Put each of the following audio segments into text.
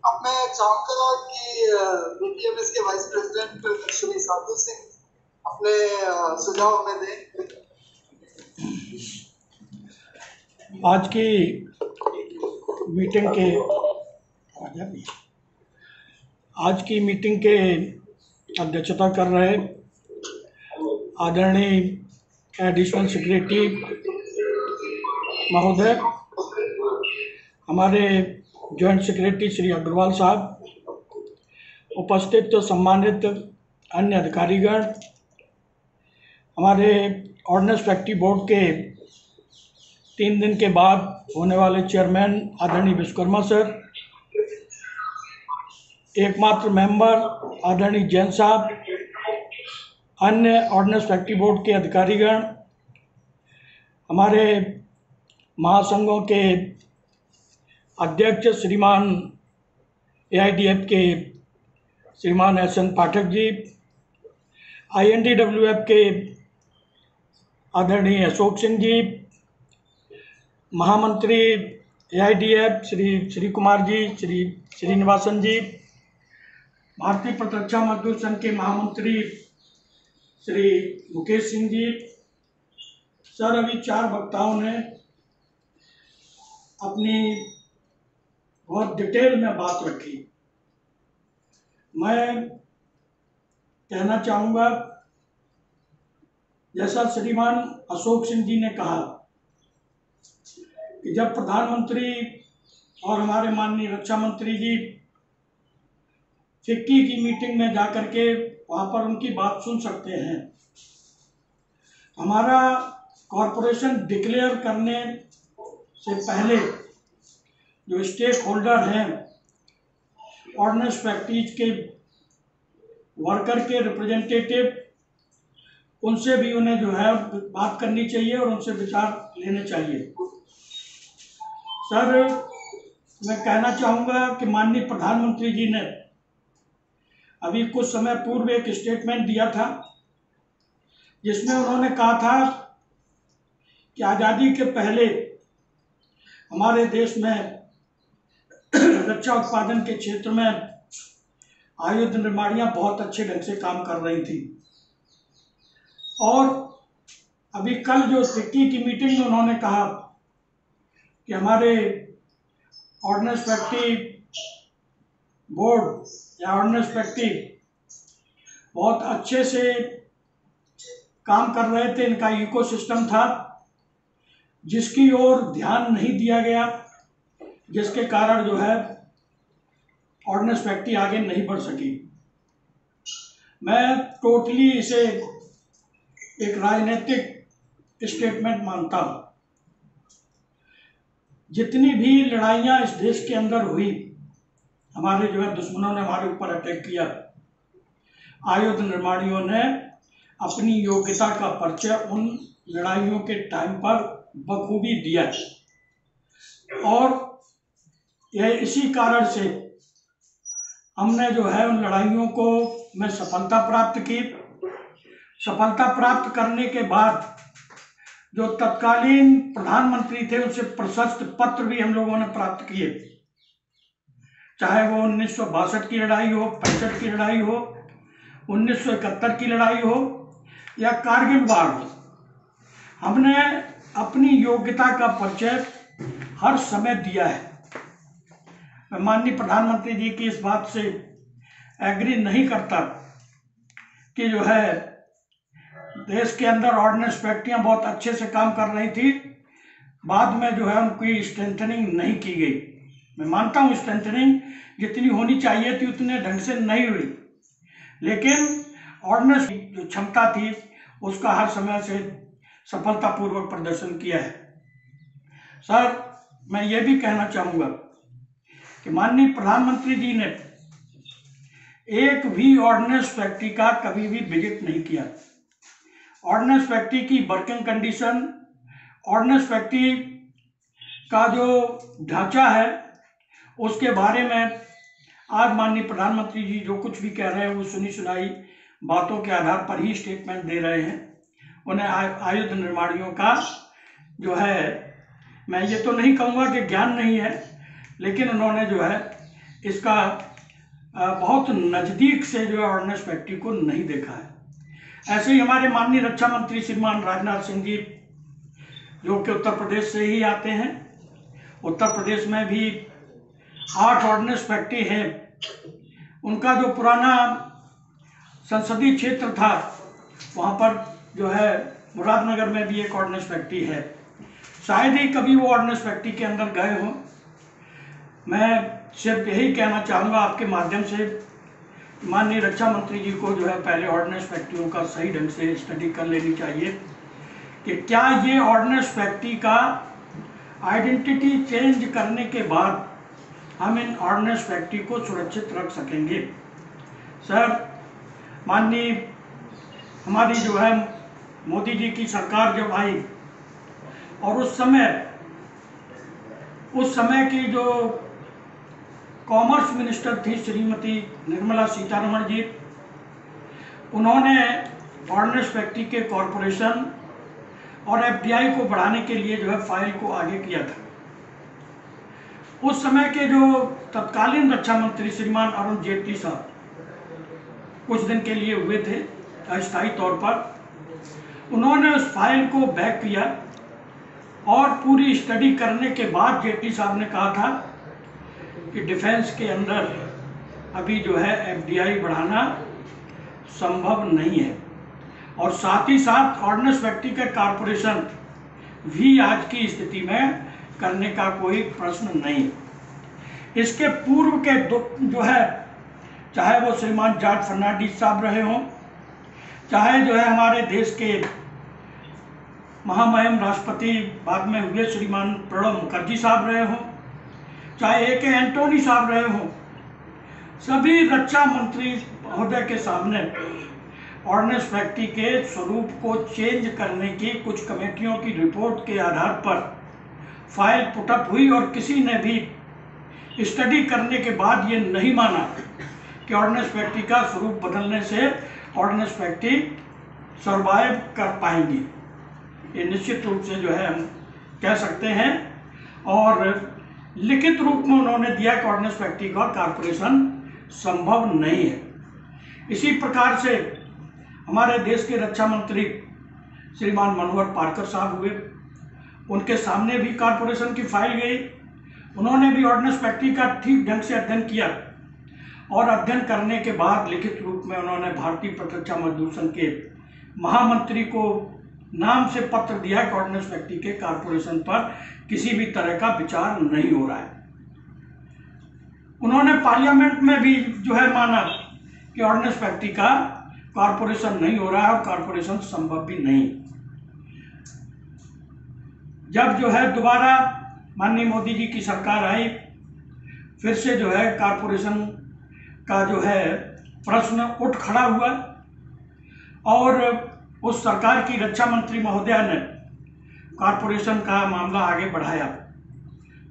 अब मैं चाहूंगा कि बीपीएमएस के वाइस प्रेसिडेंट श्री साधु सिंह अपने सुझाव हमें दें। आज की मीटिंग के अध्यक्षता कर रहे आदरणीय एडिशनल सेक्रेटरी महोदय, हमारे जॉइंट सेक्रेटरी श्री अग्रवाल साहब, उपस्थित सम्मानित अन्य अधिकारीगण, हमारे ऑर्डिनेंस फैक्ट्री बोर्ड के 3 दिन के बाद होने वाले चेयरमैन आदरणीय विश्वकर्मा सर, एकमात्र मेंबर आदरणीय जैन साहब, अन्य ऑर्डिनेंस फैक्ट्री बोर्ड के अधिकारीगण, हमारे महासंघों के अध्यक्ष श्रीमान AIDF के श्रीमान SN पाठक जी, INDWF के आदरणीय अशोक सिंह जी, महामंत्री AIDF श्री कुमार जी, श्री श्रीनिवासन जी, भारतीय प्रतिरक्षा मजदूर संघ के महामंत्री श्री मुकेश सिंह जी। सर, अभी 4 वक्ताओं ने अपनी बहुत डिटेल में बात रखी। मैं कहना चाहूँगा, जैसा श्रीमान अशोक सिंह जी ने कहा कि जब प्रधानमंत्री और हमारे माननीय रक्षा मंत्री जी फिक्की की मीटिंग में जाकर के वहाँ पर उनकी बात सुन सकते हैं, हमारा कॉरपोरेशन डिक्लेयर करने से पहले जो स्टेक होल्डर हैं, ऑर्डिनेंस फैक्ट्रीज के वर्कर के रिप्रेजेंटेटिव, उनसे भी उन्हें जो है बात करनी चाहिए और उनसे विचार लेने चाहिए। सर, मैं कहना चाहूँगा कि माननीय प्रधानमंत्री जी ने अभी कुछ समय पूर्व एक स्टेटमेंट दिया था जिसमें उन्होंने कहा था कि आज़ादी के पहले हमारे देश में रक्षा उत्पादन के क्षेत्र में आयुध निर्माणियाँ बहुत अच्छे ढंग से काम कर रही थी, और अभी कल जो फिक्की की मीटिंग में उन्होंने कहा कि हमारे ऑर्डिनेंस फैक्ट्री बोर्ड या ऑर्डिनेंस फैक्ट्री बहुत अच्छे से काम कर रहे थे, इनका इकोसिस्टम था जिसकी ओर ध्यान नहीं दिया गया, जिसके कारण जो है ऑर्डिनेंस फैक्ट्री आगे नहीं बढ़ सकी। मैं टोटली इसे एक राजनीतिक स्टेटमेंट मानता हूँ। जितनी भी लड़ाइयाँ इस देश के अंदर हुई, हमारे जो है दुश्मनों ने हमारे ऊपर अटैक किया, आयुध निर्माणियों ने अपनी योग्यता का परिचय उन लड़ाइयों के टाइम पर बखूबी दिया, और यह इसी कारण से हमने जो है उन लड़ाइयों को में सफलता प्राप्त की। सफलता प्राप्त करने के बाद जो तत्कालीन प्रधानमंत्री थे उनसे प्रशस्ति पत्र भी हम लोगों ने प्राप्त किए, चाहे वो 1962 की लड़ाई हो, 65 की लड़ाई हो, 1971 की लड़ाई हो या कारगिल वार हो। हमने अपनी योग्यता का परिचय हर समय दिया है। मैं माननीय प्रधानमंत्री जी की इस बात से एग्री नहीं करता कि जो है देश के अंदर ऑर्डिनेंस फैक्ट्रियाँ बहुत अच्छे से काम कर रही थी, बाद में जो है उनकी स्ट्रेंथनिंग नहीं की गई। मैं मानता हूँ स्ट्रेंथनिंग जितनी होनी चाहिए थी उतने ढंग से नहीं हुई, लेकिन ऑर्डिनेंस की जो क्षमता थी उसका हर समय से सफलतापूर्वक प्रदर्शन किया है। सर, मैं ये भी कहना चाहूँगा कि माननीय प्रधानमंत्री जी ने एक भी ऑर्डिनेंस फैक्ट्री का कभी भी विजिट नहीं किया। ऑर्डिनेंस फैक्ट्री की वर्किंग कंडीशन, ऑर्डिनेंस फैक्ट्री का जो ढांचा है उसके बारे में आज माननीय प्रधानमंत्री जी जो कुछ भी कह रहे हैं वो सुनी सुनाई बातों के आधार पर ही स्टेटमेंट दे रहे हैं। उन्हें आयुध निर्माणियों का जो है, मैं ये तो नहीं कहूँगा कि ज्ञान नहीं है, लेकिन उन्होंने जो है इसका बहुत नज़दीक से जो है ऑर्डिनेंस फैक्ट्री को नहीं देखा है। ऐसे ही हमारे माननीय रक्षा मंत्री श्रीमान राजनाथ सिंह जी, जो कि उत्तर प्रदेश से ही आते हैं, उत्तर प्रदेश में भी 8 ऑर्डिनेंस फैक्ट्री है। उनका जो पुराना संसदीय क्षेत्र था, वहाँ पर जो है मुरादनगर में भी एक ऑर्डिनेंस फैक्ट्री है। शायद ही कभी वो ऑर्डिनेंस फैक्ट्री के अंदर गए हों। मैं सिर्फ यही कहना चाहूँगा आपके माध्यम से, माननीय रक्षा मंत्री जी को जो है पहले ऑर्डिनेंस फैक्ट्रियों का सही ढंग से स्टडी कर लेनी चाहिए कि क्या ये ऑर्डिनेंस फैक्ट्री का आइडेंटिटी चेंज करने के बाद हम इन ऑर्डिनेंस फैक्ट्री को सुरक्षित रख सकेंगे। सर, माननीय हमारी जो है मोदी जी की सरकार जब आई और उस समय की जो कॉमर्स मिनिस्टर थी श्रीमती निर्मला सीतारमण जी, उन्होंने ऑर्डिनेंस फैक्ट्री के कॉरपोरेशन और एफडीआई को बढ़ाने के लिए जो है फाइल को आगे किया था। उस समय के जो तत्कालीन रक्षा मंत्री श्रीमान अरुण जेटली साहब कुछ दिन के लिए हुए थे अस्थायी तौर पर। उन्होंने उस फाइल को बैक किया और पूरी स्टडी करने के बाद जेटली साहब ने कहा था कि डिफेंस के अंदर अभी जो है एफडीआई बढ़ाना संभव नहीं है, और साथ ही साथ ऑर्डिनेंस फैक्ट्री के कॉरपोरेशन भी आज की स्थिति में करने का कोई प्रश्न नहीं। इसके पूर्व के जो है, चाहे वो श्रीमान जॉर्ज फर्नांडिस साहब रहे हों, चाहे जो है हमारे देश के महामहिम राष्ट्रपति बाद में हुए श्रीमान प्रणब मुखर्जी साहब रहे हों, चाहे ए के एंटोनी साहब रहे हों, सभी रक्षा मंत्री महोदय के सामने ऑर्डिनेंस फैक्ट्री के स्वरूप को चेंज करने की कुछ कमेटियों की रिपोर्ट के आधार पर फाइल पुटअप हुई, और किसी ने भी स्टडी करने के बाद ये नहीं माना कि ऑर्डिनेंस फैक्ट्री का स्वरूप बदलने से ऑर्डिनेंस फैक्ट्री सर्वाइव कर पाएंगी। ये निश्चित रूप से जो है हम कह सकते हैं, और लिखित रूप में उन्होंने दिया कि ऑर्डिनेंस फैक्ट्री का कॉरपोरेशन संभव नहीं है। इसी प्रकार से हमारे देश के रक्षा मंत्री श्रीमान मनोहर पार्कर साहब हुए, उनके सामने भी कॉरपोरेशन की फाइल गई। उन्होंने भी ऑर्डिनेंस फैक्ट्री का ठीक ढंग से अध्ययन किया, और अध्ययन करने के बाद लिखित रूप में उन्होंने भारतीय प्रतिरक्षा मजदूर संघ के महामंत्री को नाम से पत्र दिया कि ऑर्डिनेंस फैक्ट्री के कॉरपोरेशन पर किसी भी तरह का विचार नहीं हो रहा है। उन्होंने पार्लियामेंट में भी जो है माना कि ऑर्डिनेंस फैक्ट्री का कॉरपोरेशन नहीं हो रहा है और कॉरपोरेशन संभव भी नहीं। जब जो है दोबारा माननीय मोदी जी की सरकार आई, फिर से जो है कॉरपोरेशन का जो है प्रश्न उठ खड़ा हुआ, और उस सरकार की रक्षा मंत्री महोदया ने कॉरपोरेशन का मामला आगे बढ़ाया।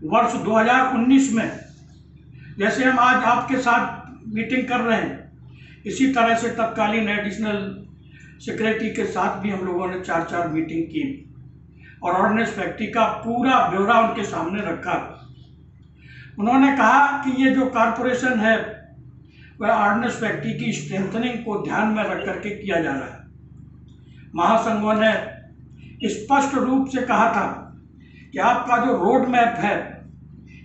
वर्ष 2019 में जैसे हम आज आपके साथ मीटिंग कर रहे हैं, इसी तरह से तत्कालीन एडिशनल सेक्रेटरी के साथ भी हम लोगों ने 4 मीटिंग की और ऑर्डिनेंस फैक्ट्री का पूरा ब्यौरा उनके सामने रखा। उन्होंने कहा कि ये जो कॉरपोरेशन है वह ऑर्डिनेंस फैक्ट्री की स्ट्रेंथनिंग को ध्यान में रख करके किया जा रहा है। महासंघों ने स्पष्ट रूप से कहा था कि आपका जो रोड मैप है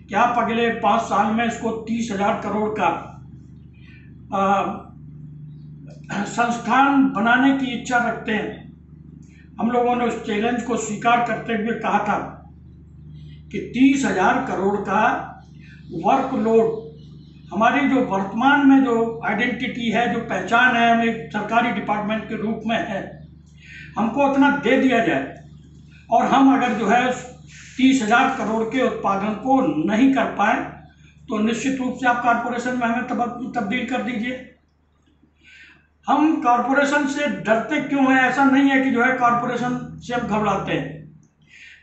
कि आप अगले 5 साल में इसको 30,000 करोड़ का संस्थान बनाने की इच्छा रखते हैं। हम लोगों ने उस चैलेंज को स्वीकार करते हुए कहा था कि 30,000 करोड़ का वर्कलोड हमारी जो वर्तमान में जो आइडेंटिटी है, जो पहचान है, हम एक सरकारी डिपार्टमेंट के रूप में है, हमको उतना दे दिया जाए, और हम अगर जो है 30,000 करोड़ के उत्पादन को नहीं कर पाए तो निश्चित रूप से आप कॉरपोरेशन में हमें तब्दील कर दीजिए। हम कॉरपोरेशन से डरते क्यों हैं? ऐसा नहीं है कि जो है कॉरपोरेशन से हम घबराते हैं,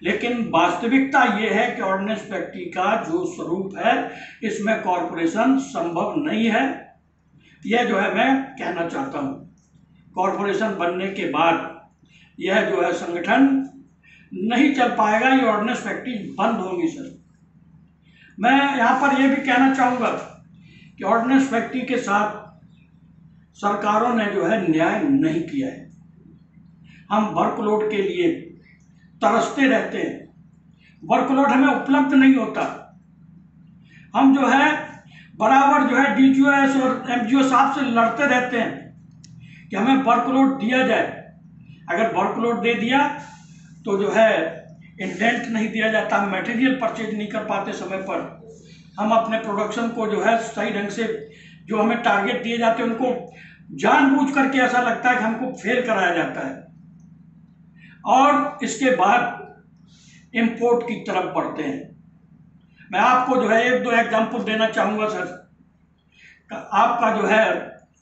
लेकिन वास्तविकता ये है कि ऑर्डिनेंस फैक्ट्री का जो स्वरूप है इसमें कॉरपोरेशन संभव नहीं है। यह जो है मैं कहना चाहता हूँ। कॉरपोरेशन बनने के बाद यह जो है संगठन नहीं चल पाएगा, ये ऑर्डिनेंस फैक्ट्री बंद होगी। सर, मैं यहाँ पर यह भी कहना चाहूँगा कि ऑर्डिनेंस फैक्ट्री के साथ सरकारों ने जो है न्याय नहीं किया है। हम वर्कलोड के लिए तरसते रहते हैं, वर्कलोड हमें उपलब्ध नहीं होता। हम जो है बराबर जो है डीजीओएस और एमजीओ साहब से लड़ते रहते हैं कि हमें वर्कलोड दिया जाए। अगर वर्कलोड दे दिया तो जो है इंडेंट नहीं दिया जाता, हम मटेरियल परचेज नहीं कर पाते समय पर, हम अपने प्रोडक्शन को जो है सही ढंग से जो हमें टारगेट दिए जाते हैं उनको जानबूझ करके ऐसा लगता है कि हमको फेल कराया जाता है, और इसके बाद इंपोर्ट की तरफ बढ़ते हैं। मैं आपको जो है एक दो एग्जाम्पल देना चाहूँगा सर। आपका जो है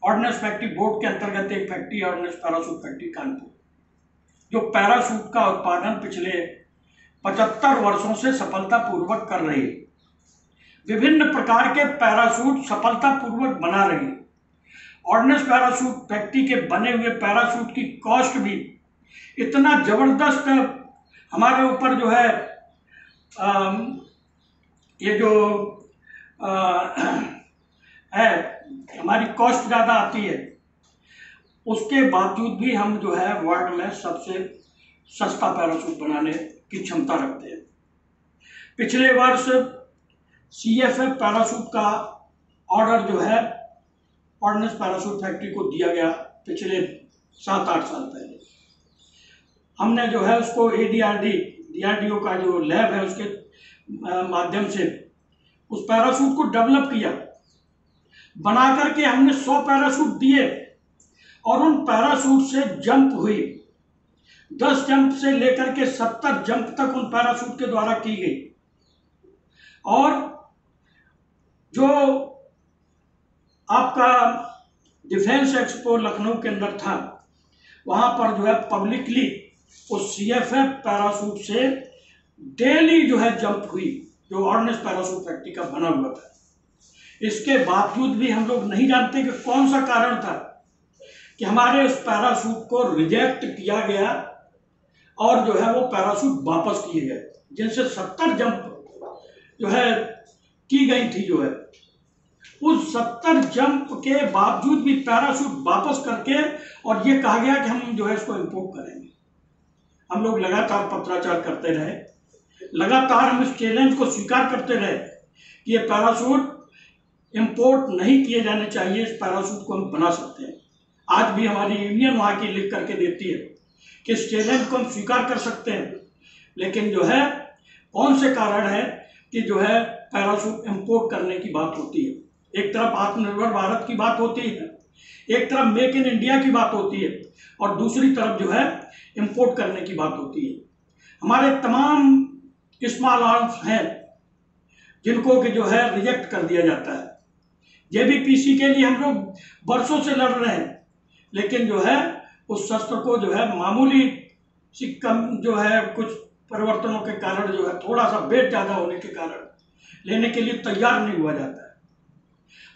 ऑर्डिनेंस फैक्ट्री बोर्ड के अंतर्गत एक फैक्ट्री है ऑर्डिनेंस पैराशूट फैक्ट्री कानपुर, जो पैराशूट का उत्पादन पिछले 75 वर्षों से सफलतापूर्वक कर रही है। विभिन्न प्रकार के पैराशूट सफलतापूर्वक बना रही है। ऑर्डिनेंस पैराशूट फैक्ट्री के बने हुए पैराशूट की कॉस्ट भी इतना जबरदस्त हमारे ऊपर जो है ये जो है हमारी कॉस्ट ज़्यादा आती है, उसके बावजूद भी हम जो है वर्ल्ड में सबसे सस्ता पैराशूट बनाने की क्षमता रखते हैं। पिछले वर्ष CFF पैराशूट का ऑर्डर जो है ऑर्डिनेंस पैराशूट फैक्ट्री को दिया गया पिछले 7-8 साल पहले। हमने जो है उसको DRDO का जो लैब है उसके माध्यम से उस पैराशूट को डेवलप किया, बना करके हमने 100 पैराशूट दिए और उन पैराशूट से जंप हुई। 10 जंप से लेकर के 70 जंप तक उन पैराशूट के द्वारा की गई। और जो आपका डिफेंस एक्सपो लखनऊ के अंदर था, वहां पर जो है पब्लिकली उस CFF पैराशूट से डेली जो है जंप हुई, जो ऑर्डिनेंस पैराशूट फैक्ट्री का बना हुआ था। इसके बावजूद भी हम लोग नहीं जानते कि कौन सा कारण था कि हमारे उस पैराशूट को रिजेक्ट किया गया और जो है वो पैराशूट वापस किए गए, जिनसे 70 जंप जो है की गई थी। जो है उस 70 जंप के बावजूद भी पैराशूट वापस करके और ये कहा गया कि हम जो है इसको इंपोर्ट करेंगे। हम लोग लगातार पत्राचार करते रहे, लगातार हम इस चैलेंज को स्वीकार करते रहे कि ये पैराशूट इंपोर्ट नहीं किए जाने चाहिए, इस पैराशूट को हम बना सकते हैं। आज भी हमारी यूनियन वहाँ की लिख करके देती है कि इस चैलेंज को हम स्वीकार कर सकते हैं, लेकिन जो है कौन से कारण है कि जो है पैराशूट इंपोर्ट करने की बात होती है। एक तरफ आत्मनिर्भर भारत की बात होती है, एक तरफ मेक इन इंडिया की बात होती है, और दूसरी तरफ जो है इंपोर्ट करने की बात होती है। हमारे तमाम स्मॉल आर्म्स हैं जिनको कि जो है रिजेक्ट कर दिया जाता है। JBPC के लिए हम लोग वर्षों से लड़ रहे हैं, लेकिन जो है उस शस्त्र को जो है मामूली सी कम जो है कुछ परिवर्तनों के कारण जो है थोड़ा सा वेट ज़्यादा होने के कारण लेने के लिए तैयार नहीं हुआ जाता है।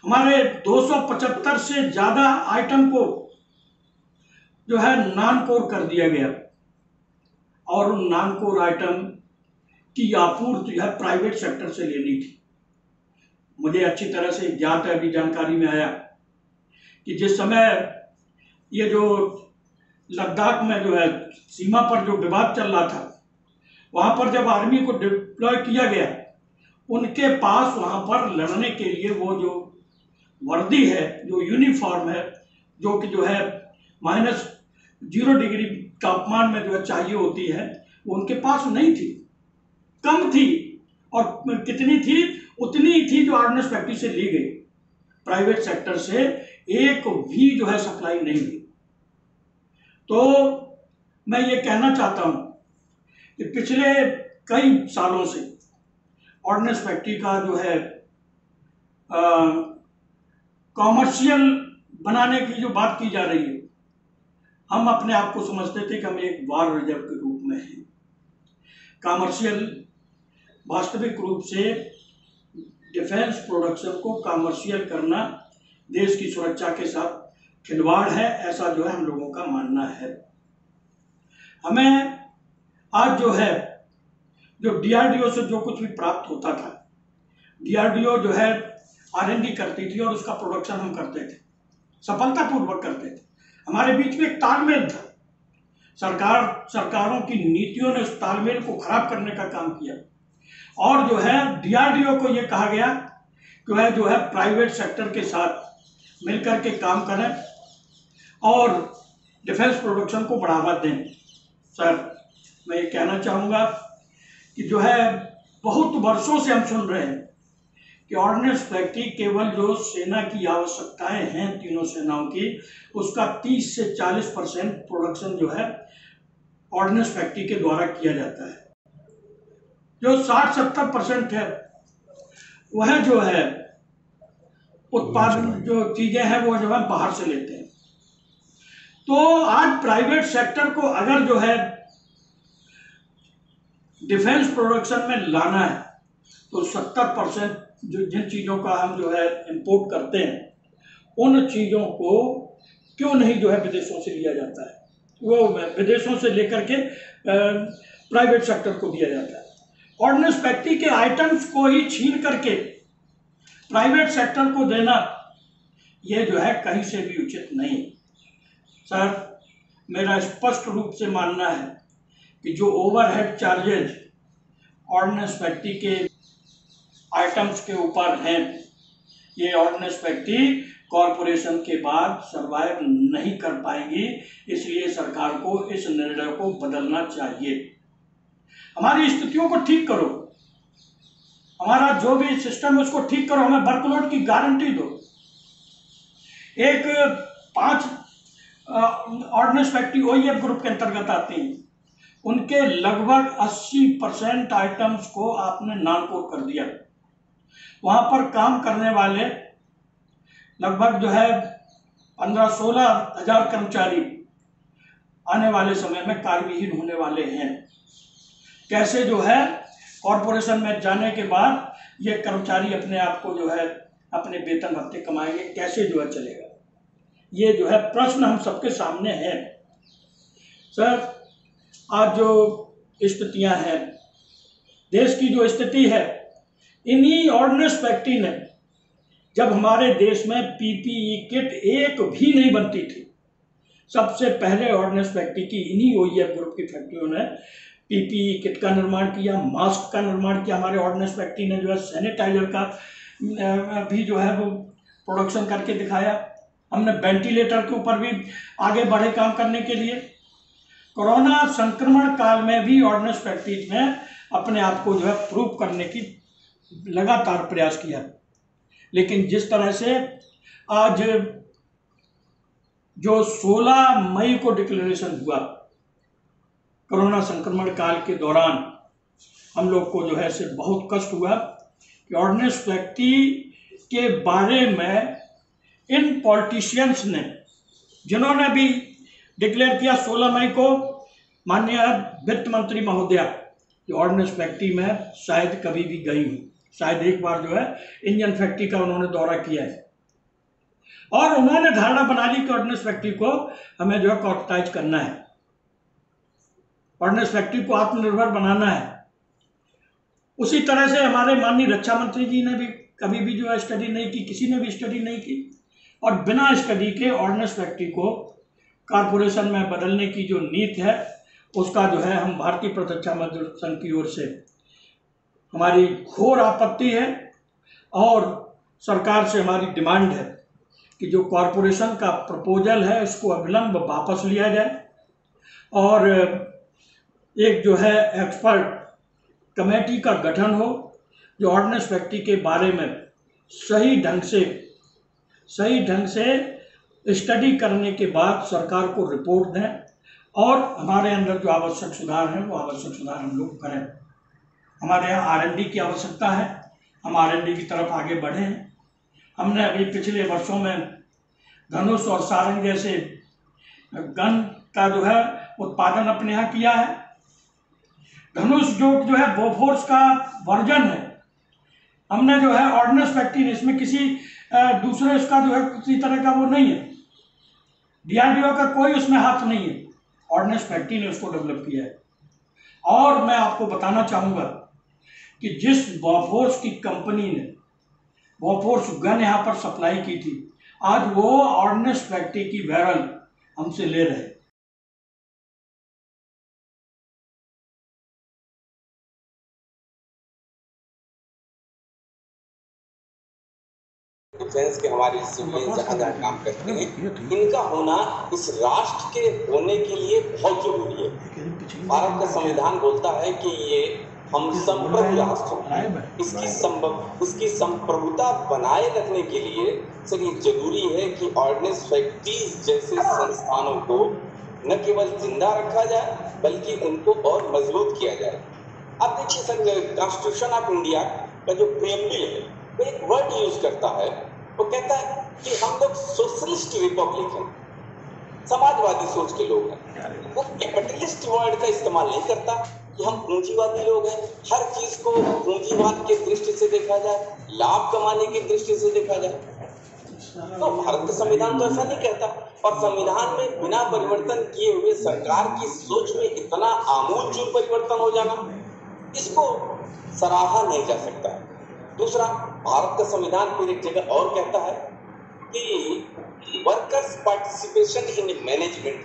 हमारे 275 से ज़्यादा आइटम को जो है नॉन कोर कर दिया गया, और उन नॉन कोर आइटम की आपूर्ति जो है प्राइवेट सेक्टर से लेनी थी। मुझे अच्छी तरह से ज्ञात है, अभी जानकारी में आया कि जिस समय ये जो लद्दाख में जो है सीमा पर जो विवाद चल रहा था, वहाँ पर जब आर्मी को डिप्लॉय किया गया, उनके पास वहाँ पर लड़ने के लिए वो जो वर्दी है, जो यूनिफॉर्म है, जो कि जो है -0 डिग्री तापमान में जो है चाहिए होती है, वो उनके पास नहीं थी, कम थी। और कितनी थी? उतनी ही थी जो ऑर्डिनेंस फैक्ट्री से ली गई। प्राइवेट सेक्टर से एक भी जो है सप्लाई नहीं हुई। तो मैं ये कहना चाहता हूँ कि पिछले कई सालों से ऑर्डिनेंस फैक्ट्री का जो है कॉमर्शियल बनाने की जो बात की जा रही है, हम अपने आप को समझते थे कि हम एक वार रिजर्व के रूप में हैं। कॉमर्शियल वास्तविक रूप से डिफेंस प्रोडक्शन को कॉमर्शियल करना देश की सुरक्षा के साथ खिलवाड़ है, ऐसा जो है हम लोगों का मानना है। हमें आज जो है जो DRDO से जो कुछ भी प्राप्त होता था, DRDO जो है R&D करती थी और उसका प्रोडक्शन हम करते थे, सफलतापूर्वक करते थे। हमारे बीच में एक तालमेल था। सरकारों की नीतियों ने उस तालमेल को खराब करने का काम किया और जो है DRDO को ये कहा गया कि वह जो है प्राइवेट सेक्टर के साथ मिलकर के काम करें और डिफेंस प्रोडक्शन को बढ़ावा दें। सर, मैं ये कहना चाहूँगा कि जो है बहुत वर्षों से हम सुन रहे हैं कि ऑर्डिनेंस फैक्ट्री केवल जो सेना की आवश्यकताएं हैं तीनों सेनाओं की, उसका 30 से 40% प्रोडक्शन जो है ऑर्डिनेंस फैक्ट्री के द्वारा किया जाता है। जो 60-70% है वह जो है उत्पादन जो चीजें हैं वो जो है बाहर से लेते हैं। तो आज प्राइवेट सेक्टर को अगर जो है डिफेंस प्रोडक्शन में लाना है तो 70% जो जिन चीज़ों का हम जो है इंपोर्ट करते हैं उन चीज़ों को क्यों नहीं जो है विदेशों से लिया जाता है, वो विदेशों से लेकर के प्राइवेट सेक्टर को दिया जाता है। ऑर्डिनेंस फैक्ट्री के आइटम्स को ही छीन करके प्राइवेट सेक्टर को देना ये जो है कहीं से भी उचित नहीं। सर, मेरा स्पष्ट रूप से मानना है कि जो ओवरहेड चार्जेज ऑर्डिनेंस फैक्ट्री के आइटम्स के ऊपर हैं, ये ऑर्डिनेंस फैक्ट्री कॉरपोरेशन के बाद सरवाइव नहीं कर पाएंगी। इसलिए सरकार को इस निर्णय को बदलना चाहिए। हमारी स्थितियों को ठीक करो, हमारा जो भी सिस्टम है उसको ठीक करो, हमें वर्कलोड की गारंटी दो। एक 5 ऑर्डिनेंस फैक्ट्री OEF ग्रुप के अंतर्गत आती हैं, उनके लगभग 80% आइटम्स को आपने नॉन कोर कर दिया। वहां पर काम करने वाले लगभग जो है 15-16 हजार कर्मचारी आने वाले समय में कार्यविहीन होने वाले हैं। कैसे जो है कॉरपोरेशन में जाने के बाद ये कर्मचारी अपने आप को जो है अपने वेतन भत्ते कमाएंगे, कैसे जो है चलेगा? ये जो है प्रश्न हम सबके सामने है। सर, आज जो स्थितियां हैं, देश की जो स्थिति है, इन्हीं ऑर्डिनेंस फैक्ट्री ने, जब हमारे देश में PPE किट एक भी नहीं बनती थी, सबसे पहले ऑर्डिनेंस फैक्ट्री की इन्हीं OEF ग्रुप की फैक्ट्रियों ने PPE किट का निर्माण किया, मास्क का निर्माण किया। हमारे ऑर्डिनेंस फैक्ट्री ने जो है सैनिटाइजर का भी जो है वो प्रोडक्शन करके दिखाया। हमने वेंटिलेटर के ऊपर भी आगे बढ़े काम करने के लिए। कोरोना संक्रमण काल में भी ऑर्डिनेंस फैक्ट्रीज ने अपने आप को जो है प्रूव करने की लगातार प्रयास किया। लेकिन जिस तरह से आज जो 16 मई को डिक्लेरेशन हुआ कोरोना संक्रमण काल के दौरान, हम लोग को जो है सिर्फ बहुत कष्ट हुआ कि ऑर्डिनेंस फैक्ट्री के बारे में इन पॉलिटिशियंस ने, जिन्होंने भी डिक्लेयर किया 16 मई को, माननीय वित्त मंत्री महोदया जो ऑर्डिनेंस फैक्ट्री में शायद कभी भी गई हूँ, शायद एक बार जो है इंजन फैक्ट्री का उन्होंने दौरा किया है और उन्होंने धारणा बना ली कि ऑर्डिनेंस फैक्ट्री को हमें जो है कॉर्पोरेटाइज करना है, ऑर्डिनेंस फैक्ट्री को आत्मनिर्भर बनाना है। उसी तरह से हमारे माननीय रक्षा मंत्री जी ने भी कभी भी जो है स्टडी नहीं की, किसी ने भी स्टडी नहीं की, और बिना स्टडी के ऑर्डिनेंस फैक्ट्री को कॉरपोरेशन में बदलने की जो नीति है उसका जो है हम भारतीय प्रतिरक्षा मजदूर संघ की ओर से हमारी घोर आपत्ति है और सरकार से हमारी डिमांड है कि जो कॉरपोरेशन का प्रपोजल है उसको अविलंब वापस लिया जाए और एक जो है एक्सपर्ट कमेटी का गठन हो जो ऑर्डिनेंस फैक्ट्री के बारे में सही ढंग से स्टडी करने के बाद सरकार को रिपोर्ट दें और हमारे अंदर जो आवश्यक सुधार हैं वो आवश्यक सुधार हम लोग करें। हमारे यहाँ R&D की आवश्यकता है, हम R&D की तरफ आगे बढ़े हैं। हमने अभी पिछले वर्षों में धनुष और सारंग जैसे गन का जो है उत्पादन अपने यहाँ किया है। धनुष जो है बोफोर्स का वर्जन है, हमने जो है ऑर्डिनेंस फैक्ट्री ने, इसमें किसी दूसरे इसका जो है किसी तरह का वो नहीं है, DRDO का कोई उसमें हाथ नहीं है, ऑर्डिनेंस फैक्ट्री ने उसको डेवलप किया है। और मैं आपको बताना चाहूँगा कि जिस बोफोर्स की कंपनी ने बॉफोर्स गन यहाँ पर सप्लाई की थी, आज वो ऑर्डिनेंस फैक्ट्री की बैरल हमसे ले रहे। डिफेंस के हमारे सिविलियन जहाँ जहाँ काम करते हैं, इनका होना इस राष्ट्र के होने के लिए बहुत जरूरी है। भारत का संविधान बोलता है कि ये हम संप्रभु राष्ट्र हैं। इसकी संप्रभुता बनाए रखने के लिए सर ये जरूरी है कि ऑर्डिनेंस फैक्ट्रीज जैसे संस्थानों को न केवल जिंदा रखा जाए बल्कि उनको और मजबूत किया जाए। अब देखिए सर, कॉन्स्टिट्यूशन ऑफ इंडिया का जो प्रेम्बल है वो एक वर्ड यूज करता है, वो कहता है कि हम लोग सोशलिस्ट रिपब्लिक हैं, समाजवादी सोच के लोग हैं। वो कैपिटलिस्ट वर्ड का इस्तेमाल नहीं करता कि हम पूंजीवादी लोग हैं, हर चीज को पूंजीवाद के दृष्टि से देखा जाए, लाभ कमाने की दृष्टि से देखा जाए। तो भारत का संविधान तो ऐसा नहीं कहता, और संविधान में बिना परिवर्तन किए हुए सरकार की सोच में इतना आमूलचूल परिवर्तन हो जाना, इसको सराहा नहीं जा सकता। दूसरा, भारत का संविधान फिर एक जगह और कहता है कि वर्कर्स पार्टिसिपेशन इन मैनेजमेंट,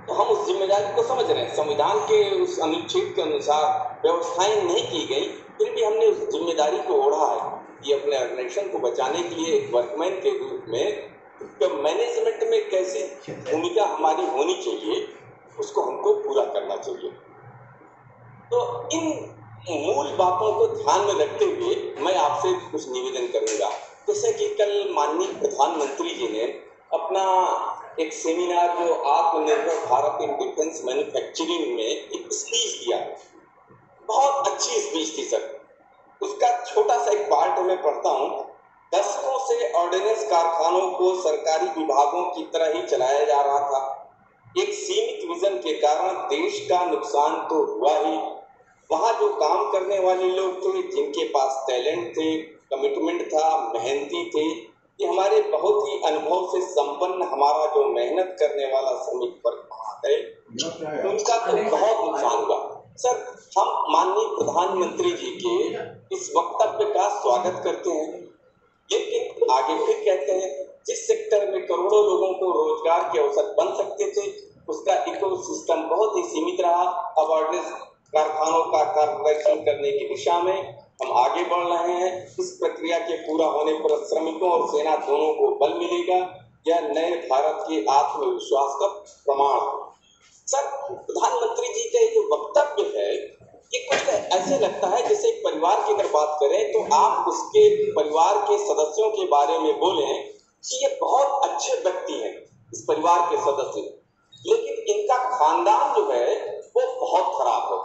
तो हम उस जिम्मेदारी को समझ रहे हैं। संविधान के उस अनुच्छेद के अनुसार व्यवस्थाएं नहीं की गई, फिर भी हमने उस जिम्मेदारी को ओढ़ा है कि अपने ऑर्गेनाइजेशन को बचाने के लिए एक वर्कमैन के रूप में मैनेजमेंट में कैसी भूमिका हमारी होनी चाहिए, उसको हमको पूरा करना चाहिए। तो इन मूल बातों को ध्यान में रखते हुए मैं आपसे कुछ निवेदन करूंगा। जैसे कि कल माननीय प्रधानमंत्री जी ने अपना एक सेमिनार जो आत्मनिर्भर भारत इन डिफेंस मैन्युफैक्चरिंग में एक स्पीच दिया, बहुत अच्छी स्पीच थी सर। उसका छोटा सा एक पार्ट मैं पढ़ता हूँ। दशकों से ऑर्डिनेंस कारखानों को सरकारी विभागों की तरह ही चलाया जा रहा था। एक सीमित विजन के कारण देश का नुकसान तो हुआ ही, वहां जो काम करने वाले लोग थे, जिनके पास टैलेंट थे, कमिटमेंट था, मेहनती थे, ये हमारे बहुत ही अनुभव से संपन्न हमारा जो मेहनत करने वाला श्रमिक वर्ग है, उनका तो बहुत नुकसान हुआ। सर, हम माननीय प्रधानमंत्री जी के इस वक्तव्य का स्वागत करते हैं, लेकिन आगे फिर कहते हैं जिस सेक्टर में करोड़ों लोगों को रोजगार के अवसर बन सकते थे, उसका इकोसिस्टम बहुत ही सीमित रहा। अब ऑर्डिनेंस कारखानों का कार्यान्वयन करने की दिशा में हम आगे बढ़ रहे हैं। इस प्रक्रिया के पूरा होने पर श्रमिकों और सेना दोनों को बल मिलेगा। यह नए भारत के आत्मविश्वास का प्रमाण है। सर, प्रधानमंत्री जी का जो वक्तव्य है ये कुछ ऐसे लगता है जैसे एक परिवार की अगर बात करें तो आप उसके परिवार के सदस्यों के बारे में बोलें कि ये बहुत अच्छे व्यक्ति हैं इस परिवार के सदस्य, लेकिन इनका खानदान जो है वो बहुत खराब है।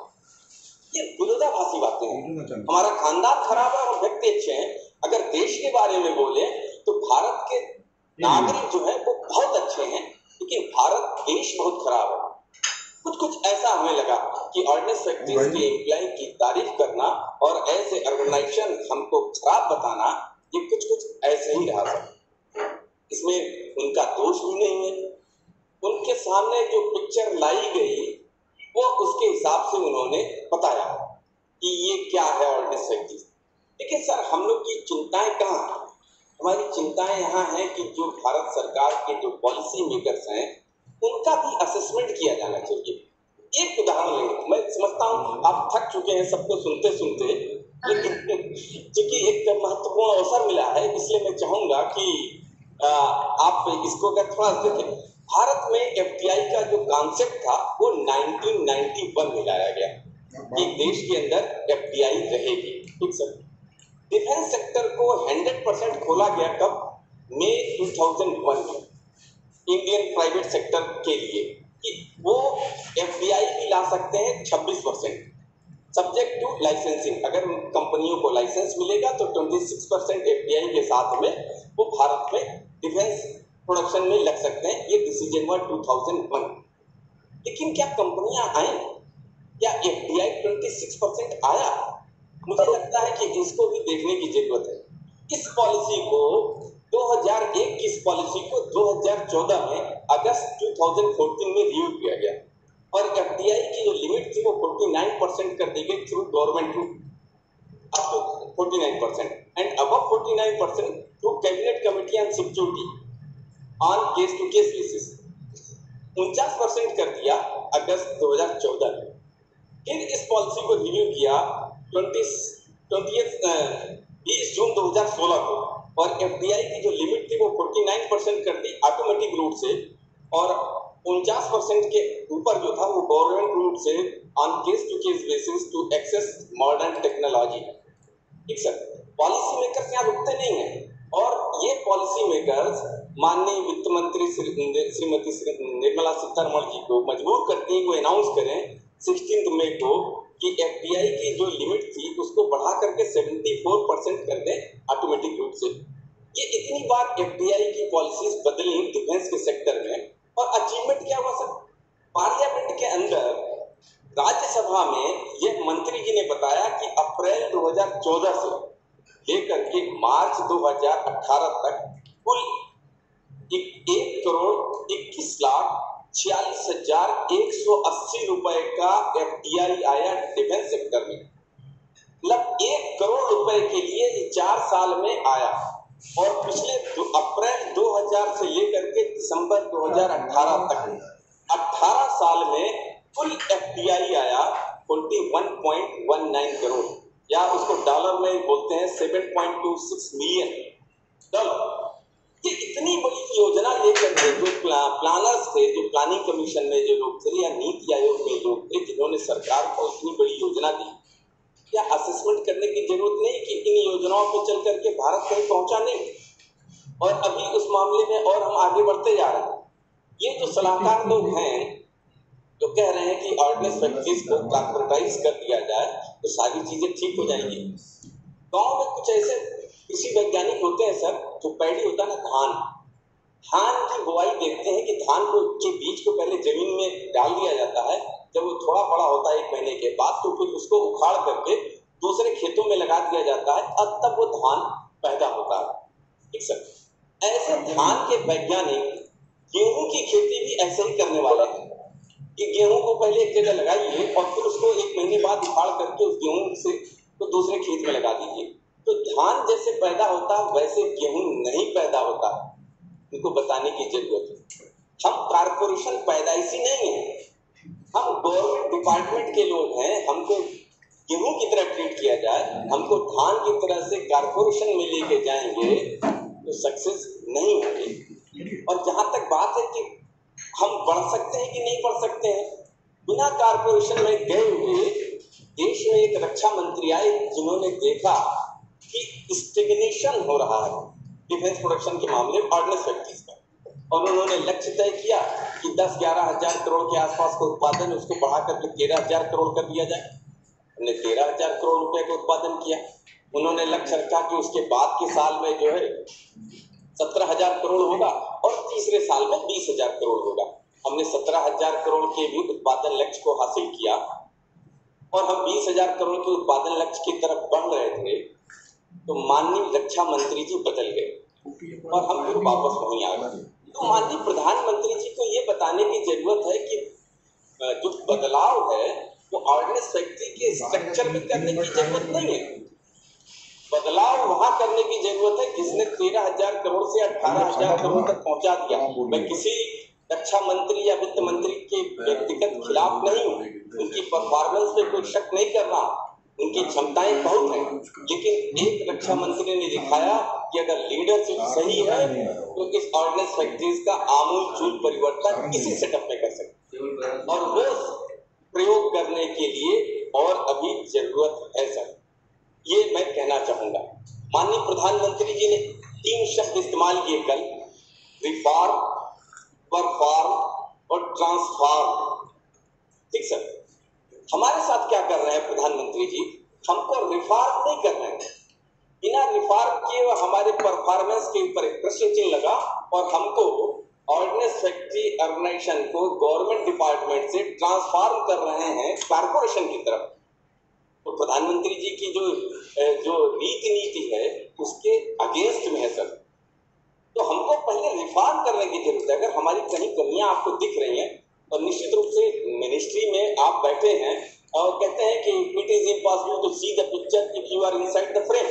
ये विरोधाभासी बातें हैं। हमारा खानदान खराब है और व्यक्ति अच्छे हैं। अगर देश के बारे में बोले तो भारत के नागरिक जो है वो बहुत अच्छे हैं, लेकिन भारत देश बहुत खराब है। कुछ ऐसा हमें लगा कि ऑर्डिनेंस फैक्ट्रीज के एम्प्लॉय की तारीफ करना और ऐसे ऑर्गेनाइजेशन हमको खराब बताना, ये कुछ ऐसे ही रहा था। इसमें उनका दोष भी नहीं है। उनके सामने जो पिक्चर लाई गई वो उसके हिसाब से उन्होंने बताया कि ये क्या है ऑर्डिनेंस फैक्ट्रीज। लेकिन सर, हम लोग की चिंताएं कहाँ हैं? हमारी चिंताएं यहाँ हैं कि जो भारत सरकार के जो पॉलिसी मेकर्स हैं उनका भी असेसमेंट किया जाना चाहिए। एक उदाहरण लें, मैं समझता हूँ आप थक चुके हैं सबको सुनते सुनते, लेकिन क्योंकि एक महत्वपूर्ण अवसर मिला है इसलिए मैं चाहूंगा कि आप इसको अगर थोड़ा देखें। भारत में एफडीआई का जो कॉन्सेप्ट था वो 1991 में लाया गया कि देश के अंदर एफडीआई रहेगी। ठीक सर, डिफेंस सेक्टर को 100% खोला गया कब? मई 2001 में इंडियन प्राइवेट सेक्टर के लिए कि वो एफडीआई भी ला सकते हैं 26%, सब्जेक्ट टू लाइसेंसिंग। अगर कंपनियों को लाइसेंस मिलेगा तो 26% एफडीआई के साथ में वो भारत में डिफेंस प्रोडक्शन में लग सकते हैं। ये डिसीजन हुआ 2001। लेकिन क्या कंपनियां आई? क्या एफडीआई 26% आया? मुझे लगता है कि इसको भी देखने की जरूरत है। इस पॉलिसी को 2001 की इस पॉलिसी को 2014 में अगस्त 2014 में रिव्यू किया गया और एफडीआई की जो लिमिट थी वो 49% कर दी गई थ्रू गवर्नमेंट रूल। आपको 49% and above 49% through Cabinet Committee on Security on case to case basis 49% कर दिया अगस्त 2014 में। फिर इस पॉलिसी को रिव्यू किया 20 जून 2016 को और एफडीआई की जो लिमिट थी वो 49% कर दी ऑटोमेटिक रूट से और 49% के ऊपर जो था वो गवर्नमेंट रूट से on case to case basis to access modern technology. ठीक सर, पॉलिसी मेकर्स यहाँ रुकते नहीं हैं और ये पॉलिसी मेकर्स माननीय वित्त मंत्री श्रीमती निर्मला सीतारमण जी को मजबूर करती है वो अनाउंस करें 16 मई को कि एफडीआई की जो लिमिट थी उसको बढ़ा करके 74% कर दें ऑटोमेटिक रूट से। ये इतनी बार एफडीआई की पॉलिसीज बदली डिफेंस के सेक्टर में और अचीवमेंट क्या हुआ सर? पार्लियामेंट के अंदर राज्यसभा में ये मंत्री जी ने बताया कि अप्रैल 2014 से लेकर के मार्च 2018 तक कुल 1,21,46,180 रुपए का एफडीआई आया डिफेंस सेक्टर में। मतलब 1 करोड़ रुपए के लिए 4 साल में आया और पिछले अप्रैल 2000 से लेकर के दिसंबर 2018 तक 18 साल में कुल एफडीआई आया 41.19 करोड़ या उसको डॉलर में बोलते हैं 7.26 मिलियन डॉलर। ये इतनी बड़ी योजना लेकर के जो प्लानर्स थे, जो प्लानिंग कमीशन में जो लोग थे या नीति आयोग में लोग थे जिन्होंने सरकार को इतनी बड़ी योजना दी, क्या असेसमेंट करने की जरूरत नहीं कि इन योजनाओं पर चल करके भारत कहीं पहुंचा नहीं और अभी उस मामले में और हम आगे बढ़ते जा रहे हैं। ये जो सलाहकार लोग हैं जो कह रहे हैं कि ऑर्डिनेंस फैक्ट्रीज को कॉर्पोरेटाइज कर दिया जाए तो सारी चीजें ठीक हो जाएंगी। गांव में कुछ ऐसे कृषि वैज्ञानिक होते हैं सर, जो पैडी होता है ना धान की बुआई देखते हैं कि धान को के बीज को पहले जमीन में डाल दिया जाता है, जब वो थोड़ा बड़ा होता है 1 महीने के बाद तो फिर उसको उखाड़ करके दूसरे खेतों में लगा दिया जाता है, तब वो धान पैदा होता है। ठीक सर, ऐसे धान के वैज्ञानिक गेहूं की खेती भी ऐसे ही करने वाले हैं कि गेहूं को पहले एक जगह लगाइए और फिर उसको 1 महीने बाद उखाड़ करके उस गेहूं से तो दूसरे खेत में लगा दीजिए। तो धान जैसे पैदा होता है वैसे गेहूं नहीं पैदा होता, उनको बताने की जरूरत है। हम कारपोरेशन पैदाइशी नहीं है, हम गवर्नमेंट डिपार्टमेंट के लोग हैं। हमको गेहूं की तरह ट्रीट किया जाए, हमको धान की तरह से कारपोरेशन में लेके जाएंगे तो सक्सेस नहीं होगी। और जहां तक बात है कि हम बढ़ सकते हैं कि नहीं बढ़ सकते हैं, बिना कारपोरेशन में गए हुए देश में एक रक्षा मंत्री आए जिन्होंने देखा कि स्टेग्नेशन हो रहा है डिफेंस प्रोडक्शन के मामले में ऑर्डिनेंस फैक्ट्रीज का, और उन्होंने लक्ष्य तय किया कि 10-11 हजार करोड़ के आसपास का उत्पादन उसको बढ़ा करके 13,000 करोड़ कर दिया जाए। हमने 13,000 करोड़ रुपए का उत्पादन किया। उन्होंने लक्ष्य रखा कि उसके बाद के साल में जो है 17,000 करोड़ होगा और तीसरे साल में 20,000 करोड़ होगा। हमने 17,000 करोड़ के भी उत्पादन लक्ष्य को हासिल किया और हम 20,000 करोड़ के उत्पादन लक्ष्य की तरफ बढ़ रहे थे तो माननीय रक्षा मंत्री जी बदल गए और हम फिर वापस वहीं आ गए। तो माननीय प्रधानमंत्री जी को ये बताने की जरूरत है कि जो बदलाव है वो ऑर्डिनेंस फैक्ट्री के स्ट्रक्चर में करने की जरूरत नहीं है। बदलाव वहां करने की जरूरत है जिसने 13,000 करोड़ से 18,000 करोड़ तक पहुंचा दिया। मैं किसी रक्षा मंत्री या वित्त मंत्री के व्यक्तिगत खिलाफ नहीं हूँ, उनकी परफॉर्मेंस पे कोई शक नहीं कर रहा, उनकी क्षमताएं बहुत हैं, लेकिन एक रक्षा मंत्री ने दिखाया कि अगर लीडरशिप सही है तो इस ऑर्डिनेंस फैक्ट्रीज का आमूल परिवर्तन इसी सेटअप में कर सकते और वो प्रयोग करने के लिए और अभी जरूरत है सर। ये मैं कहना चाहूंगा। माननीय प्रधानमंत्री जी ने 3 शब्द इस्तेमाल किए कल, रिफॉर्म, परफॉर्म और ट्रांसफॉर्म। ठीक सर, हमारे साथ क्या कर रहे हैं प्रधानमंत्री जी? हमको रिफॉर्म नहीं कर रहे हैं, बिना रिफॉर्म किए हमारे परफॉर्मेंस के ऊपर एक प्रश्न चिन्ह लगा और हमको ऑर्डिनेंस फैक्ट्री ऑर्गेनाइजेशन को गवर्नमेंट डिपार्टमेंट से ट्रांसफॉर्म कर रहे हैं कारपोरेशन की तरफ। तो प्रधानमंत्री जी की जो नीति है उसके अगेंस्ट में है सर। तो हमको पहले रिफॉर्म करने की जरूरत है। अगर हमारी कहीं कमियां आपको दिख रही हैं और निश्चित रूप से मिनिस्ट्री में आप बैठे हैं और कहते हैं कि it is impossible to see the picture if you are inside the frame.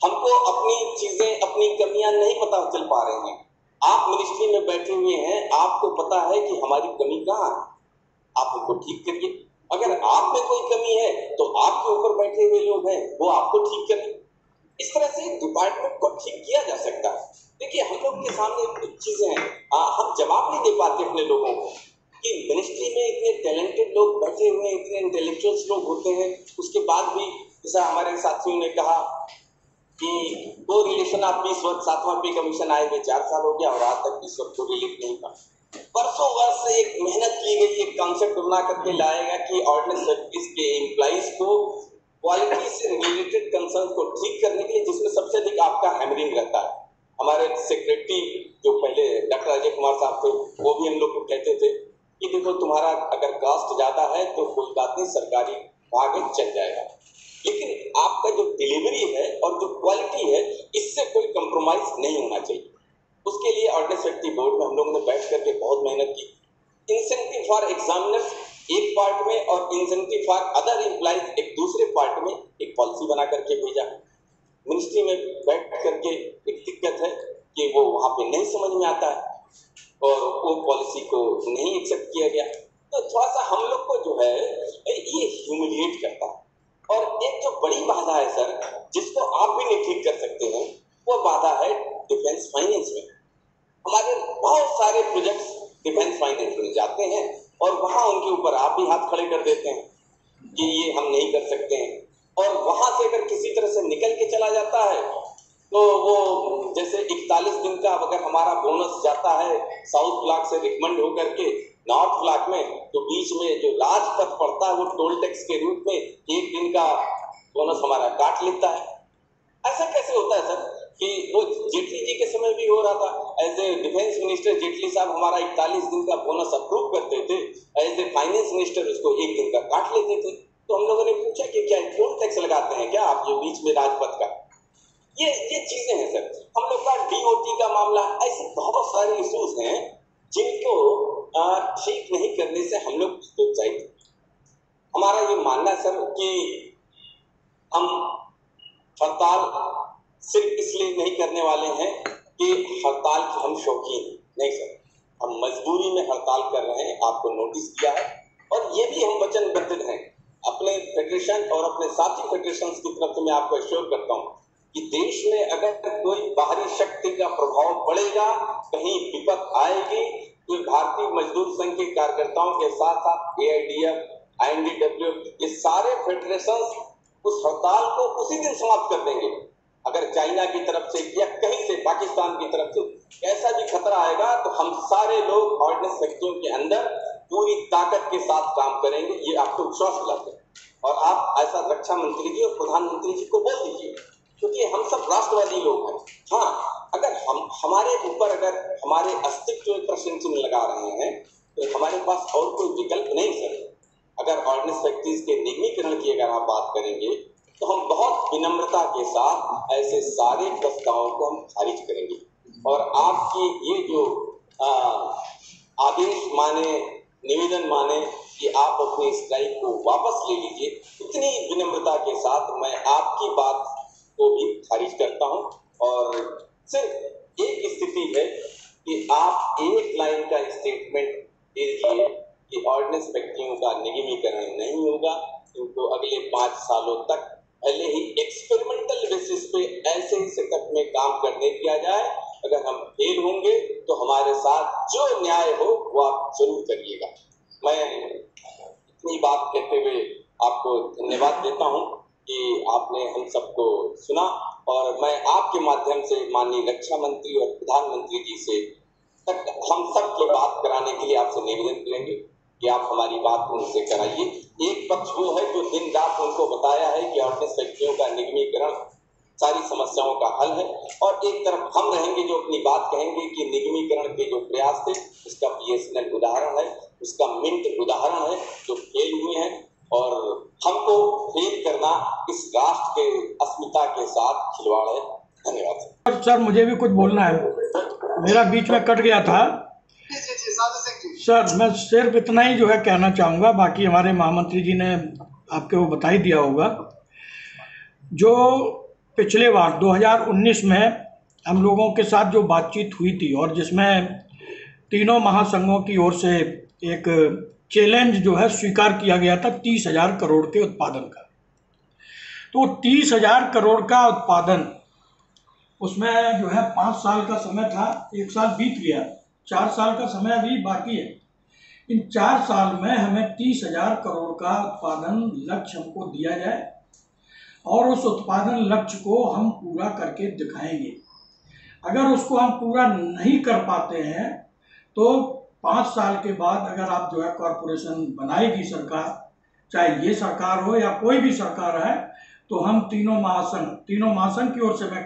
हमको अपनी चीजें, अपनी कमियां नहीं पता चल पा रहे हैं। आप मिनिस्ट्री में बैठे हुए हैं, आपको पता है कि हमारी कमी कहाँ है, आप उनको ठीक करिए। अगर आप में कोई कमी है तो आपके ऊपर बैठे हुए लोग हैं, वो आपको ठीक करें। इस तरह से डिपार्टमेंट को ठीक किया जा सकता है। देखिए, हम लोग के सामने कुछ चीजें हैं, हम जवाब नहीं दे पाते अपने लोगों को कि मिनिस्ट्री में इतने टैलेंटेड लोग बैठे हुए हैं, इतने इंटेलेक्चुअल्स लोग होते हैं, उसके बाद भी जैसा हमारे साथियों ने कहा कि वो रिलेशन आप 20 वर्ष 7वां पे कमीशन आए हुए 4 साल हो गया और आज तक 20 वर्ष को रिलीफ नहीं था। वर्षों वर्ष से एक मेहनत की गई, एक कॉन्सेप्ट बना करके लाएगा कि ऑर्डिनेंस सर्विस के एम्प्लॉइज को क्वालिटी से रिलेटेड कंसर्न को ठीक करने के लिए, जिसमें सबसे अधिक आपका हैमरिंग रहता है। हमारे सेक्रेटरी जो पहले डॉक्टर अजय कुमार साहब थे, वो भी हम लोग को कहते थे कि देखो, तुम्हारा अगर कास्ट ज्यादा है तो कोई बात नहीं, सरकारी आगे चल जाएगा, लेकिन आपका जो डिलीवरी है और जो क्वालिटी है, इससे कोई कंप्रोमाइज नहीं होना चाहिए। उसके लिए ऑर्डिनेंस सेक्रेटरी बोर्ड में हम लोगों ने बैठ करके बहुत मेहनत की। इंसेंटिव फॉर एग्जामिनर्स एक पार्ट में और इंसेंटिव फॉर अदर एम्प्लॉइज एक दूसरे पार्ट में एक पॉलिसी बना करके भेजा। मिनिस्ट्री में बैठ करके एक दिक्कत है कि वो वहां पे नहीं समझ में आता है और वो पॉलिसी को नहीं एक्सेप्ट किया गया, तो थोड़ा सा हम लोग को जो है ये ह्यूमिलिएट करता है। और एक जो बड़ी बाधा है सर, जिसको आप भी नहीं ठीक कर सकते हैं, वो बाधा है डिफेंस फाइनेंस में। हमारे बहुत सारे प्रोजेक्ट्स डिफेंस फाइनेंस में जाते हैं और वहां उनके ऊपर आप भी हाथ खड़े कर देते हैं कि ये हम नहीं कर सकते हैं। और वहां से अगर किसी तरह से निकल के चला जाता है तो वो जैसे 41 दिन का अगर हमारा बोनस जाता है साउथ ब्लॉक से रिकमेंड होकर के नॉर्थ ब्लॉक में, तो बीच में जो राजपथ पड़ता है वो टोल टैक्स के रूप में 1 दिन का बोनस हमारा काट लेता है। ऐसा कैसे होता है सर कि वो जेटली जी के समय भी हो रहा था, as a defence minister Jaitley साहब हमारा 41 दिन का बोनस अप्रूव करते थे, एज ए फाइनेंस मिनिस्टर उसको 1 दिन का काट लेते थे। तो हम लोगों ने पूछा कि क्या टोल टैक्स लगाते हैं क्या आप, जो बीच में राजपथ का, ये चीजें हैं सर। हम लोग का डीओटी का मामला, ऐसे बहुत सारे इश्यूज हैं जिनको ठीक नहीं करने से हम लोग उत्साहित। हमारा ये मानना है सर कि हम हड़ताल सिर्फ इसलिए नहीं करने वाले हैं कि हड़ताल के हम शौकीन नहीं सर, हम मजबूरी में हड़ताल कर रहे हैं, आपको नोटिस किया है। और ये भी हम वचनबद्ध हैं अपने फेडरेशन और अपने साथी फेडरेशन की तरफ से। मैं आपको एश्योर करता हूँ कि देश में अगर कोई बाहरी शक्ति का प्रभाव पड़ेगा, कहीं विपत आएगी, तो भारतीय मजदूर संघ के कार्यकर्ताओं के साथ साथ AIDF, INDW, ये सारे फेडरेशन उस हड़ताल को उसी दिन समाप्त कर देंगे। अगर चाइना की तरफ से या कहीं से पाकिस्तान की तरफ से ऐसा भी खतरा आएगा तो हम सारे लोग ऑर्डिनेंस फैक्ट्रियों के अंदर पूरी ताकत के साथ काम करेंगे, ये आपको विश्वास दिलाते हैं। और आप ऐसा रक्षा मंत्री जी और प्रधानमंत्री जी को बोल दीजिए, क्योंकि हम सब राष्ट्रवादी लोग हैं। हाँ, अगर हमारे ऊपर अगर हमारे अस्तित्व में प्रश्न चिन्ह लगा रहे हैं तो हमारे पास और कोई विकल्प नहीं सर। अगर ऑर्डिनेंस फैक्ट्रीज के निगमीकरण की अगर आप बात करेंगे तो हम बहुत विनम्रता के साथ ऐसे सारे प्रस्तावों को हम खारिज करेंगे। और आपकी ये जो आदेश माने, निवेदन माने कि आप अपनी स्ट्राइक को वापस ले लीजिए, इतनी विनम्रता के साथ मैं आपकी बात को भी खारिज करता हूं। और सिर्फ एक स्थिति है कि आप एक लाइन का स्टेटमेंट दीजिए कि ऑर्डिनेंस फैक्ट्रियों का निगमीकरण नहीं होगा, इनको अगले 5 सालों तक पहले ही एक्सपेरिमेंटल बेसिस पे ऐसे ही सेटअप में काम करने दिया जाए। अगर हम फेल होंगे तो हमारे साथ जो न्याय हो वो आप जरूर करिएगा। मैं इतनी बात कहते हुए आपको धन्यवाद देता हूं कि आपने हम सबको सुना। और मैं आपके माध्यम से माननीय रक्षा मंत्री और प्रधानमंत्री जी से तक हम सब की बात कराने के लिए आपसे निवेदन करेंगे कि आप हमारी बात उनसे कराइए। एक पक्ष वो है जो दिन रात उनको बताया है कि ऑर्डिनेंस फैक्ट्रियों का निगमीकरण सारी समस्याओं का हल है, और एक तरफ हम रहेंगे जो अपनी बात कहेंगे कि निगमीकरण के जो प्रयास थे उसका BSNL उदाहरण है, उसका मिंट उदाहरण है जो फेल हुए हैं। और हमको फेल करना इस राष्ट्र के अस्मिता के साथ खिलवाड़ है। धन्यवाद सर। मुझे भी कुछ बोलना है, मेरा बीच में कट गया था। जी साधु सिंह जी। सर मैं सिर्फ इतना ही जो है कहना चाहूँगा, बाकी हमारे महामंत्री जी ने आपके वो बता ही दिया होगा। जो पिछले बार 2019 में हम लोगों के साथ जो बातचीत हुई थी और जिसमें तीनों महासंघों की ओर से एक चैलेंज जो है स्वीकार किया गया था 30,000 करोड़ के उत्पादन का, तो 30,000 करोड़ का उत्पादन, उसमें जो है 5 साल का समय था, 1 साल बीत गया, 4 साल का समय अभी बाकी है। इन 4 साल में हमें 30,000 करोड़ का उत्पादन लक्ष्य हमको दिया जाए और उस उत्पादन लक्ष्य को हम पूरा करके दिखाएंगे। अगर उसको हम पूरा नहीं कर पाते हैं तो 5 साल के बाद अगर आप जो है कॉरपोरेशन बनाएगी सरकार, चाहे ये सरकार हो या कोई भी सरकार है, तो हम तीनों महासंघ की ओर से मैं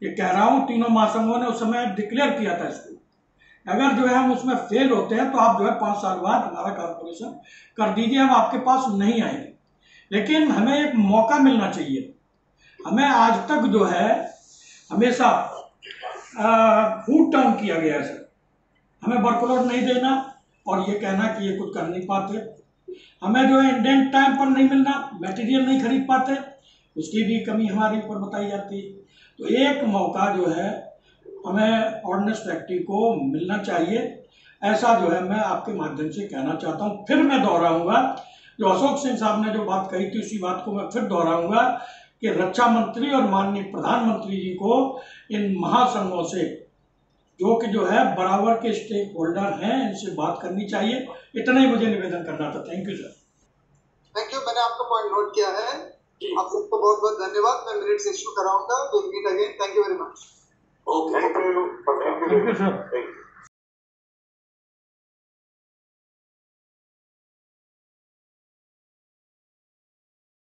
ये कह रहा हूँ, तीनों महासंघों ने उस समय डिक्लेयर किया था इसको, अगर जो है हम उसमें फेल होते हैं तो आप जो है 5 साल बाद हमारा कॉरपोरेशन कर दीजिए, हम आपके पास नहीं आएंगे। लेकिन हमें एक मौका मिलना चाहिए। हमें आज तक जो है हमेशा फूड टाउन किया गया है सर, हमें वर्कलोड नहीं देना और ये कहना कि ये कुछ कर नहीं पाते, हमें जो है इंडेंट टाइम पर नहीं मिलना, मटेरियल नहीं खरीद पाते, उसकी भी कमी हमारे ऊपर बताई जाती है। तो एक मौका जो है हमें ऑर्डिनेंस फैक्ट्री को मिलना चाहिए, ऐसा जो है मैं आपके माध्यम से कहना चाहता हूँ। फिर मैं दोहराऊंगा जो अशोक सिंह साहब ने जो बात कही थी, उसी बात को मैं फिर दोहराऊंगा कि रक्षा मंत्री और माननीय प्रधानमंत्री जी को इन महासंघों से जो है बराबर के स्टेक होल्डर हैं, इनसे बात करनी चाहिए। इतना ही मुझे निवेदन करना था। Thank you sir. Thank you, मैंने आपका पॉइंट नोट किया है। आप सबको बहुत बहुत धन्यवाद। मैं मिनट्स इश्यू कराऊंगा। Will meet again. Thank you very much. Okay, thank you sir.